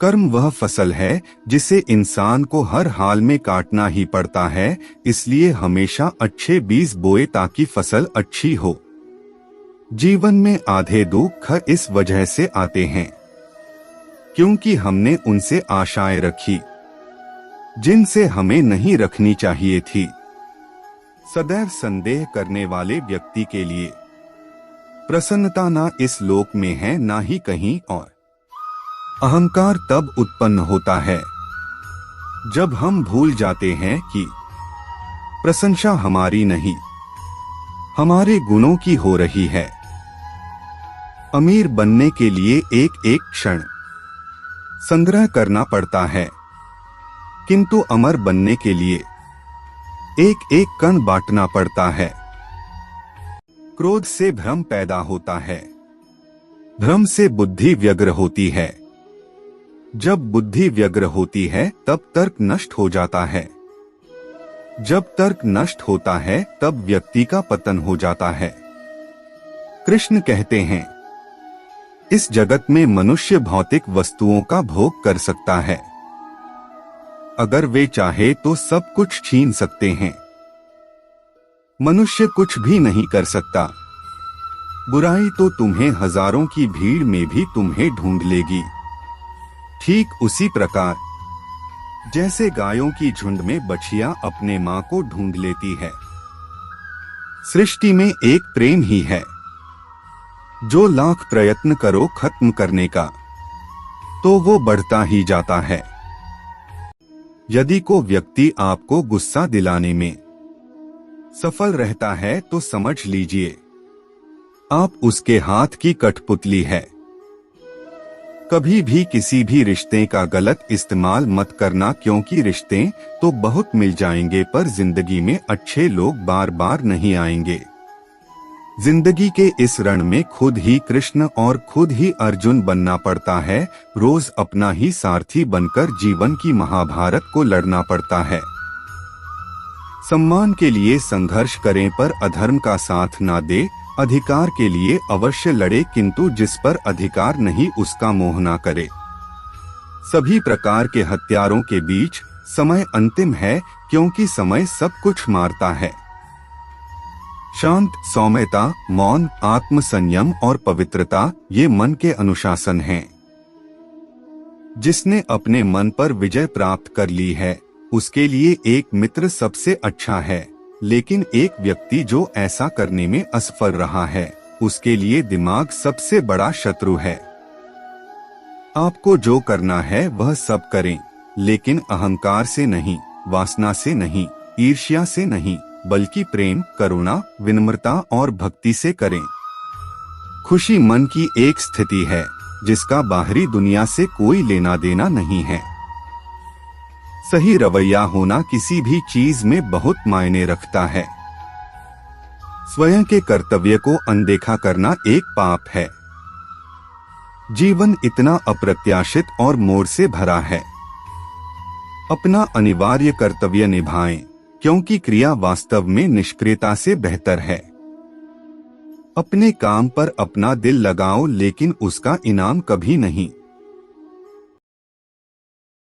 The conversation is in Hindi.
कर्म वह फसल है जिसे इंसान को हर हाल में काटना ही पड़ता है, इसलिए हमेशा अच्छे बीज बोए ताकि फसल अच्छी हो। जीवन में आधे दुख इस वजह से आते हैं क्योंकि हमने उनसे आशाएं रखी जिनसे हमें नहीं रखनी चाहिए थी। सदैव संदेह करने वाले व्यक्ति के लिए प्रसन्नता ना इस लोक में है ना ही कहीं और। अहंकार तब उत्पन्न होता है जब हम भूल जाते हैं कि प्रशंसा हमारी नहीं, हमारे गुणों की हो रही है। अमीर बनने के लिए एक एक क्षण संग्रह करना पड़ता है, किंतु अमर बनने के लिए एक एक कण बांटना पड़ता है। क्रोध से भ्रम पैदा होता है, भ्रम से बुद्धि व्यग्र होती है। जब बुद्धि व्यग्र होती है तब तर्क नष्ट हो जाता है। जब तर्क नष्ट होता है तब व्यक्ति का पतन हो जाता है। कृष्ण कहते हैं, इस जगत में मनुष्य भौतिक वस्तुओं का भोग कर सकता है। अगर वे चाहे तो सब कुछ छीन सकते हैं। मनुष्य कुछ भी नहीं कर सकता। बुराई तो तुम्हें हजारों की भीड़ में भी तुम्हें ढूंढ लेगी। ठीक उसी प्रकार जैसे गायों की झुंड में बछिया अपने मां को ढूंढ लेती है। सृष्टि में एक प्रेम ही है जो लाख प्रयत्न करो खत्म करने का तो वो बढ़ता ही जाता है। यदि को व्यक्ति आपको गुस्सा दिलाने में सफल रहता है तो समझ लीजिए आप उसके हाथ की कठपुतली है। कभी भी किसी भी रिश्ते का गलत इस्तेमाल मत करना, क्योंकि रिश्ते तो बहुत मिल जाएंगे पर जिंदगी में अच्छे लोग बार बार नहीं आएंगे। जिंदगी के इस रण में खुद ही कृष्ण और खुद ही अर्जुन बनना पड़ता है। रोज अपना ही सारथी बनकर जीवन की महाभारत को लड़ना पड़ता है। सम्मान के लिए संघर्ष करें पर अधर्म का साथ ना दे। अधिकार के लिए अवश्य लड़े किंतु जिस पर अधिकार नहीं उसका मोह ना करे। सभी प्रकार के हत्यारों के बीच समय अंतिम है, क्योंकि समय सब कुछ मारता है। शांत, सौम्यता, मौन, आत्म संयम और पवित्रता ये मन के अनुशासन हैं। जिसने अपने मन पर विजय प्राप्त कर ली है उसके लिए एक मित्र सबसे अच्छा है, लेकिन एक व्यक्ति जो ऐसा करने में असफल रहा है उसके लिए दिमाग सबसे बड़ा शत्रु है। आपको जो करना है वह सब करें, लेकिन अहंकार से नहीं, वासना से नहीं, ईर्ष्या से नहीं, बल्कि प्रेम, करुणा, विनम्रता और भक्ति से करें। खुशी मन की एक स्थिति है जिसका बाहरी दुनिया से कोई लेना देना नहीं है। सही रवैया होना किसी भी चीज में बहुत मायने रखता है। स्वयं के कर्तव्य को अनदेखा करना एक पाप है। जीवन इतना अप्रत्याशित और मोड़ से भरा है। अपना अनिवार्य कर्तव्य निभाएं, क्योंकि क्रिया वास्तव में निष्क्रियता से बेहतर है। अपने काम पर अपना दिल लगाओ, लेकिन उसका इनाम कभी नहीं।